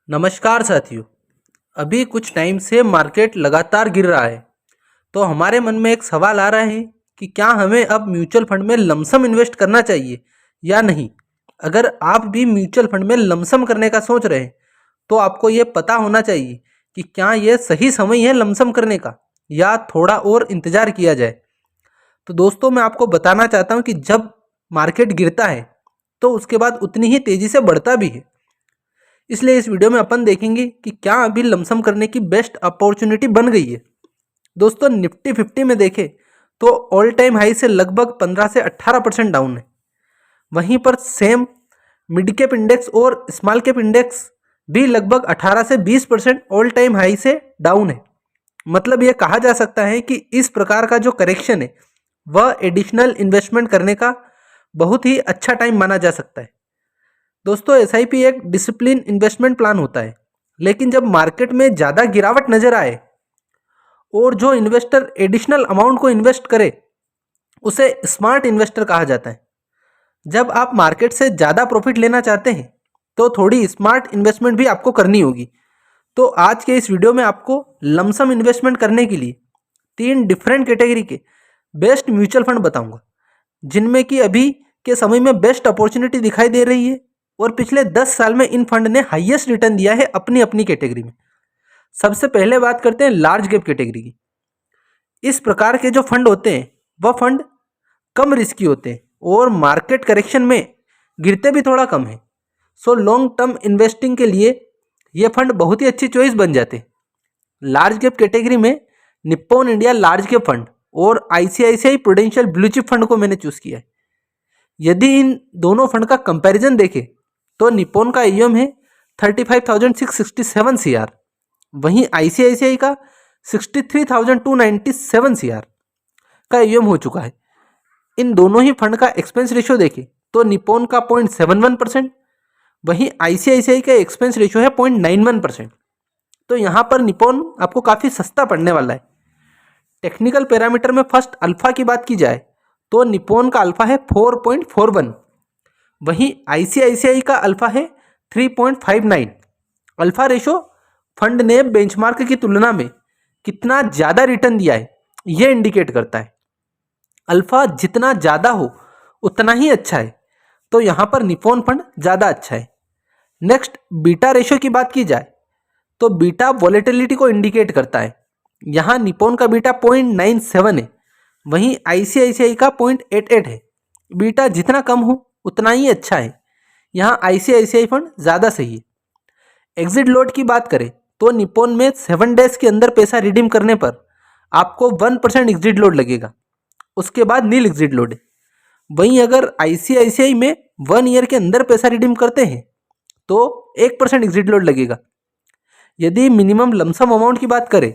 नमस्कार साथियों। अभी कुछ टाइम से मार्केट लगातार गिर रहा है, तो हमारे मन में एक सवाल आ रहा है कि क्या हमें अब म्यूचुअल फंड में लमसम इन्वेस्ट करना चाहिए या नहीं। अगर आप भी म्यूचुअल फंड में लमसम करने का सोच रहे हैं तो आपको ये पता होना चाहिए कि क्या ये सही समय है लमसम करने का या थोड़ा और इंतज़ार किया जाए। तो दोस्तों, मैं आपको बताना चाहता हूँ कि जब मार्केट गिरता है तो उसके बाद उतनी ही तेज़ी से बढ़ता भी है। इसलिए इस वीडियो में अपन देखेंगे कि क्या अभी लमसम करने की बेस्ट अपॉर्चुनिटी बन गई है। दोस्तों, निफ्टी 50 में देखें तो ऑल टाइम हाई से लगभग 15 से 18% डाउन है। वहीं पर सेम मिड कैप इंडेक्स और स्मॉल कैप इंडेक्स भी लगभग 18 से 20% ऑल टाइम हाई से डाउन है। मतलब यह कहा जा सकता है कि इस प्रकार का जो करेक्शन है वह एडिशनल इन्वेस्टमेंट करने का बहुत ही अच्छा टाइम माना जा सकता है। दोस्तों, एसआईपी एक डिसिप्लिन इन्वेस्टमेंट प्लान होता है, लेकिन जब मार्केट में ज़्यादा गिरावट नजर आए और जो इन्वेस्टर एडिशनल अमाउंट को इन्वेस्ट करे उसे स्मार्ट इन्वेस्टर कहा जाता है। जब आप मार्केट से ज़्यादा प्रॉफिट लेना चाहते हैं तो थोड़ी स्मार्ट इन्वेस्टमेंट भी आपको करनी होगी। तो आज के इस वीडियो में आपको लमसम इन्वेस्टमेंट करने के लिए 3 डिफरेंट कैटेगरी के बेस्ट म्यूचुअल फंड बताऊंगा, जिनमें कि अभी के समय में बेस्ट अपॉर्चुनिटी दिखाई दे रही है और पिछले 10 साल में इन फंड ने हाईएस्ट रिटर्न दिया है अपनी अपनी कैटेगरी में। सबसे पहले बात करते हैं लार्ज कैप कैटेगरी की। इस प्रकार के जो फंड होते हैं वह फंड कम रिस्की होते हैं और मार्केट करेक्शन में गिरते भी थोड़ा कम है। सो लॉन्ग टर्म इन्वेस्टिंग के लिए ये फंड बहुत ही अच्छी चॉइस बन जाते हैं। लार्ज कैप कैटेगरी में Nippon India large cap fund और ICICI Prudential blue chip fund को मैंने चूज किया है। यदि इन दोनों फंड का कंपैरिजन देखें तो निप्पॉन का AUM है 35,667 CR, वहीं आईसीआईसीआई का 63,297 CR का AUM हो चुका है। इन दोनों ही फंड का एक्सपेंस रेशियो देखें तो निप्पॉन का 0.71%, वहीं आईसीआईसीआई का एक्सपेंस रेशियो है 0.91%। तो यहाँ पर निप्पॉन आपको काफ़ी सस्ता पड़ने वाला है। टेक्निकल पैरामीटर में फर्स्ट अल्फा की बात की जाए तो निप्पॉन का अल्फा है 4.41, वहीं आईसीआईसीआई का अल्फा है 3.59। अल्फा रेशो फंड ने बेंचमार्क की तुलना में कितना ज़्यादा रिटर्न दिया है यह इंडिकेट करता है। अल्फा जितना ज़्यादा हो उतना ही अच्छा है, तो यहाँ पर निप्पॉन फंड ज़्यादा अच्छा है। नेक्स्ट, बीटा रेशो की बात की जाए तो बीटा वॉलेटिलिटी को इंडिकेट करता है। यहाँ निप्पॉन का बीटा 0.97 है, वहीं आईसीआईसीआई का 0.88 है। बीटा जितना कम हो उतना ही अच्छा है। यहाँ आईसीआईसीआई फंड ज़्यादा सही है। एग्जिट लोड की बात करें तो निप्पॉन में 7 डेज के अंदर पैसा रिडीम करने पर आपको 1% एग्जिट लोड लगेगा, उसके बाद नील एग्जिट लोड है। वहीं अगर आईसीआईसीआई में 1 ईयर के अंदर पैसा रिडीम करते हैं तो 1% एग्जिट लोड लगेगा। यदि मिनिमम लमसम अमाउंट की बात करें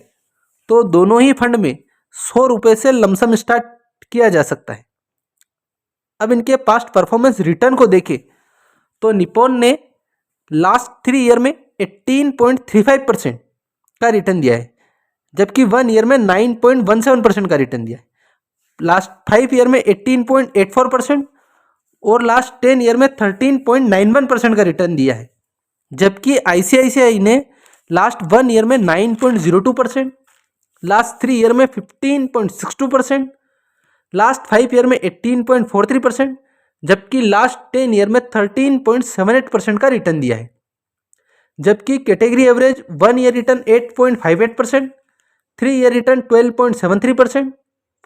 तो दोनों ही फंड में 100 रुपये से लमसम स्टार्ट किया जा सकता है। अब इनके पास्ट परफॉर्मेंस रिटर्न को देखें तो निप्पॉन ने लास्ट 3 ईयर में 18.35% का रिटर्न दिया है, जबकि 1 ईयर में 9.17% का रिटर्न दिया है। लास्ट 5 ईयर में 18.84% और लास्ट 10 ईयर में 13.91% का रिटर्न दिया है, जबकि आईसीआईसीआई ने लास्ट 1 ईयर में 9.02%, लास्ट 3 ईयर में 15.62%, लास्ट 5 ईयर में 18.43%, जबकि लास्ट 10 ईयर में 13.78% का रिटर्न दिया है। जबकि category average 1 year return 8.58%, 3 year return 12.73%,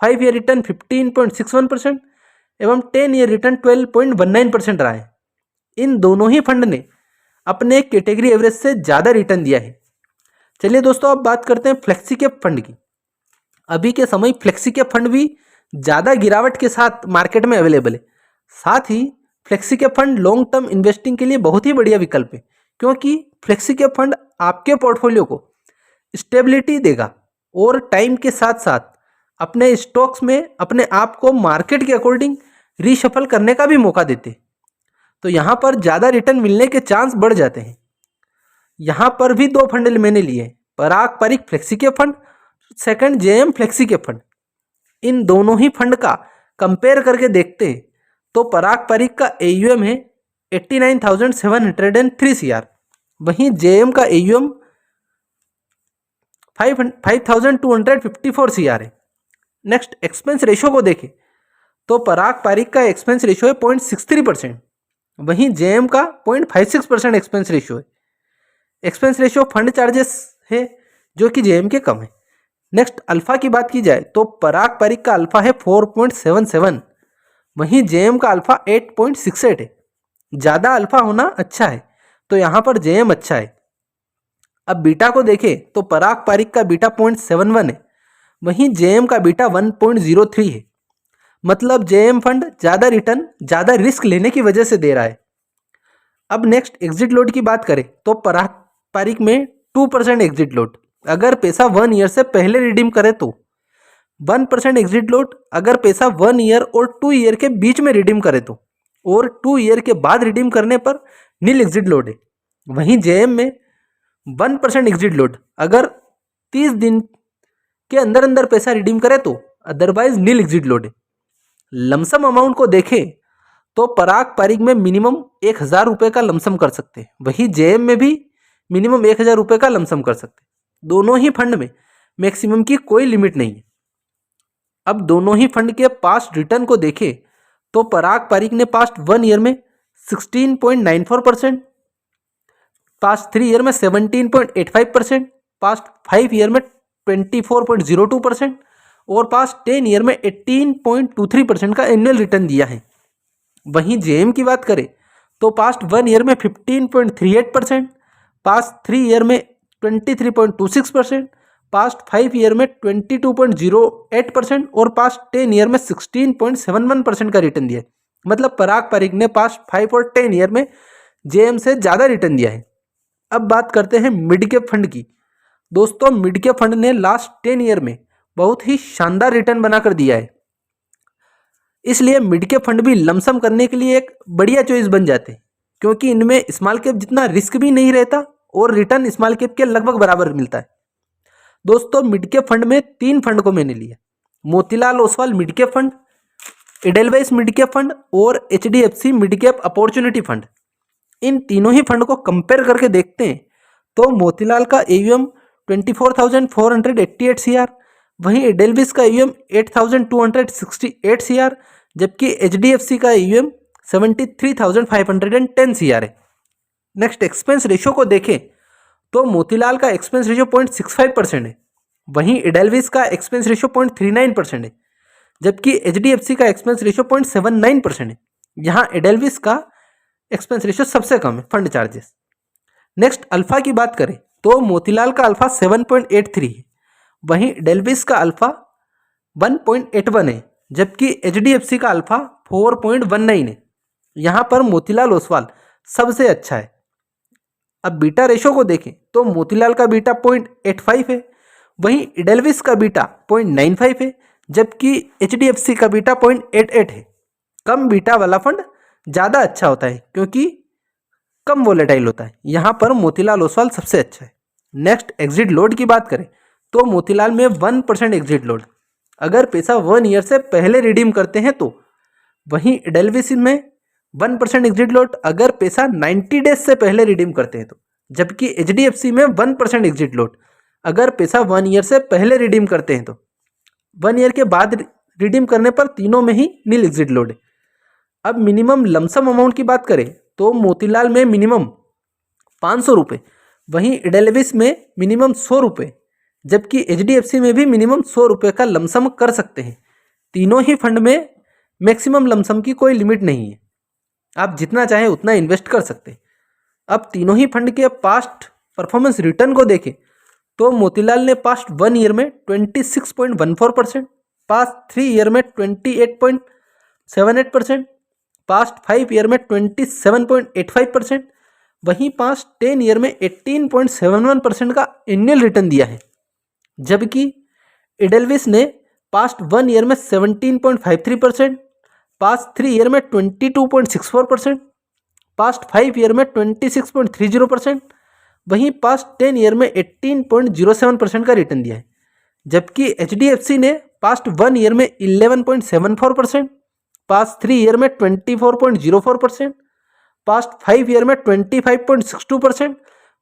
5 year return 15.61% एवं 10 ईयर रिटर्न 12.19% रहा है। इन दोनों ही फंड ने अपने कैटेगरी एवरेज से ज़्यादा रिटर्न दिया है। चलिए दोस्तों, अब बात करते हैं फ्लेक्सी कैप फंड की। अभी के समय फ्लेक्सी कैप फंड भी ज़्यादा गिरावट के साथ मार्केट में अवेलेबल है। साथ ही flexi cap fund long term investing के लिए बहुत ही बढ़िया विकल्प है, क्योंकि फ्लेक्सी कैप फंड आपके पोर्टफोलियो को स्टेबिलिटी देगा और टाइम के साथ साथ अपने स्टॉक्स में अपने आप को मार्केट के अकॉर्डिंग रीशफल करने का भी मौका देते हैं। तो यहाँ पर ज़्यादा रिटर्न मिलने के चांस बढ़ जाते हैं। यहाँ पर भी 2 फंड मैंने लिए हैं, Parag Parikh flexi cap fund, second JM flexi cap fund. इन दोनों ही फंड का कंपेयर करके देखते हैं तो पराग पारिक का AUM है 89,703 CR, वहीं जेएम का AUM 5254 CR है। नेक्स्ट एक्सपेंस रेशो को देखें तो पराग पारिक का एक्सपेंस रेशो है 0.63%, वहीं जेएम का 0.56% एक्सपेंस रेशो है। एक्सपेंस रेशो फंड चार्जेस है जो कि जेएम के कम है। नेक्स्ट अल्फा की बात की जाए तो पराग पारिक का अल्फा है 4.77, वहीं जेएम का अल्फा 8.68 है। ज़्यादा अल्फा होना अच्छा है तो यहाँ पर जेएम अच्छा है। अब बीटा को देखें तो पराग पारिक का बीटा 0.71 है, वहीं जेएम का बीटा 1.03 है। मतलब जेएम फंड ज़्यादा रिटर्न ज़्यादा रिस्क लेने की वजह से दे रहा है। अब नेक्स्ट एग्जिट लोड की बात करें तो पराग पारिक में 2% एग्जिट लोड अगर पैसा 1 ईयर से पहले रिडीम करे तो, 1% एग्जिट लोड अगर पैसा 1 ईयर और 2 ईयर के बीच में रिडीम करे तो, और 2 ईयर के बाद रिडीम करने पर नील एग्जिट लोड है। वहीं जेएम में 1% एग्जिट लोड अगर 30 दिन के अंदर अंदर पैसा रिडीम करे तो, अदरवाइज नील एग्जिट लोड है। लमसम अमाउंट को देखें तो पराग पारिक में मिनिमम 1000 रुपये का लमसम कर सकते हैं, वहीं जेएम में भी मिनिमम 1000 रुपये का लमसम कर सकते हैं। दोनों ही फंड में मैक्सिमम की कोई लिमिट नहीं है। अब दोनों ही फंड के पास्ट रिटर्न को देखें तो पराग पारिक ने पास्ट 1 ईयर में 16.94%, पास्ट 3 ईयर में 17.85%, पास्ट 5 ईयर में 24.02% और पास्ट 10 ईयर में 18.23% का एनुअल रिटर्न दिया है। वहीं जेएम की बात करें तो पास्ट 1 ईयर में 15.38%, पास्ट 3 ईयर में 23.26%, पास्ट 5 ईयर में 22.08% और पास्ट 10 ईयर में 16.71% का रिटर्न दिया है। मतलब पराग पारिक ने पास्ट 5 और 10 ईयर में जेएम से ज़्यादा रिटर्न दिया है। अब बात करते हैं मिड कैप फंड की। दोस्तों मिड कैप फंड ने लास्ट 10 ईयर में बहुत ही शानदार रिटर्न बनाकर दिया है, इसलिए मिड कैप फंड भी लमसम करने के लिए एक बढ़िया चॉइस बन जाते हैं, क्योंकि इनमें स्मॉल कैप जितना रिस्क भी नहीं रहता और रिटर्न स्मॉल कैप के लगभग बराबर मिलता है। दोस्तों मिड कैप फंड में 3 फंड को मैंने लिया, Motilal Oswal mid cap fund, Edelweiss mid cap fund और HDFC mid cap opportunity fund. इन तीनों ही फंड को कंपेयर करके देखते हैं तो मोतीलाल का AUM 24,488 CR, वहीं एडेलवाइस का AUM 8,268 CR, जबकि HDFC का AUM 73,510 CR है। नेक्स्ट एक्सपेंस रेशो को देखें तो मोतीलाल का एक्सपेंस रेशो 0.65% है, वहीं एडेलवाइस का एक्सपेंस रेशो 0.39% है, जबकि HDFC का एक्सपेंस रेशो 0.79% है। यहाँ एडेलवाइस का एक्सपेंस रेशो सबसे कम है फंड चार्जेस। नेक्स्ट अल्फा की बात करें तो मोतीलाल का अल्फा 7.83 है, वहीं एडेलवाइस का अल्फा 1.81 है, जबकि HDFC का अल्फा 4.19 है। यहाँ पर मोतीलाल ओसवाल सबसे अच्छा है। अब बीटा रेशो को देखें तो मोतीलाल का बीटा 0.85 है, वहीं एडेलवाइस का बीटा 0.95 है, जबकि HDFC का बीटा 0.88 है। कम बीटा वाला फंड ज़्यादा अच्छा होता है क्योंकि कम वोलेटाइल होता है। यहाँ पर मोतीलाल ओसवाल सबसे अच्छा है। नेक्स्ट एग्जिट लोड की बात करें तो मोतीलाल में 1% एग्जिट लोड अगर पैसा 1 ईयर से पहले रिडीम करते हैं तो, वहीं एडेलवाइस में 1% एग्जिट लोड अगर पैसा 90 डेज से पहले रिडीम करते हैं तो, जबकि HDFC में 1% एग्जिट लोड अगर पैसा 1 ईयर से पहले रिडीम करते हैं तो, 1 ईयर के बाद रिडीम करने पर तीनों में ही नील एग्जिट लोड है। अब मिनिमम लमसम अमाउंट की बात करें तो मोतीलाल में मिनिमम 500 रुपये, वहीं एडेलवाइस में मिनिमम 100 रुपये, जबकि HDFC में भी मिनिमम 100 रुपये का लमसम कर सकते हैं। तीनों ही फंड में मैक्सिमम लमसम की कोई लिमिट नहीं है, आप जितना चाहें उतना इन्वेस्ट कर सकते हैं। अब तीनों ही फंड के पास्ट परफॉर्मेंस रिटर्न को देखें तो मोतीलाल ने पास्ट 1 ईयर में 26.14%, पास्ट 3 ईयर में 28.78%, पास्ट 5 ईयर में 27.85%, वहीं पास्ट 10 ईयर में 18.71% का एनुअल रिटर्न दिया है, जबकि एडेलवाइस ने पास्ट 1 ईयर में 17.53%, पास्ट 3 ईयर में 22.64%, पास्ट 5 ईयर में 26.30%, वहीं पास्ट 10 ईयर में 18.07% का रिटर्न दिया है, जबकि HDFC ने पास्ट 1 ईयर में 11.74%, पास्ट 3 ईयर में 24.04%, पास्ट 5 ईयर में 25.62%,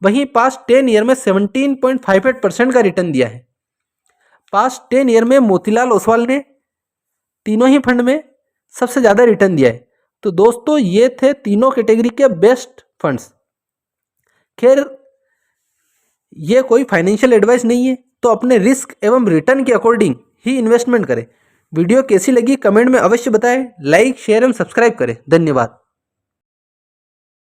वहीं पास्ट 10 ईयर में 17.58% का रिटर्न दिया है। पास्ट 10 ईयर में मोतीलाल ओसवाल ने तीनों ही फंड में सबसे ज़्यादा रिटर्न दिया है। तो दोस्तों ये थे तीनों कैटेगरी के बेस्ट फंड्स। खैर ये कोई फाइनेंशियल एडवाइस नहीं है, तो अपने रिस्क एवं रिटर्न के अकॉर्डिंग ही इन्वेस्टमेंट करें। वीडियो कैसी लगी कमेंट में अवश्य बताएं, लाइक शेयर एवं सब्सक्राइब करें। धन्यवाद।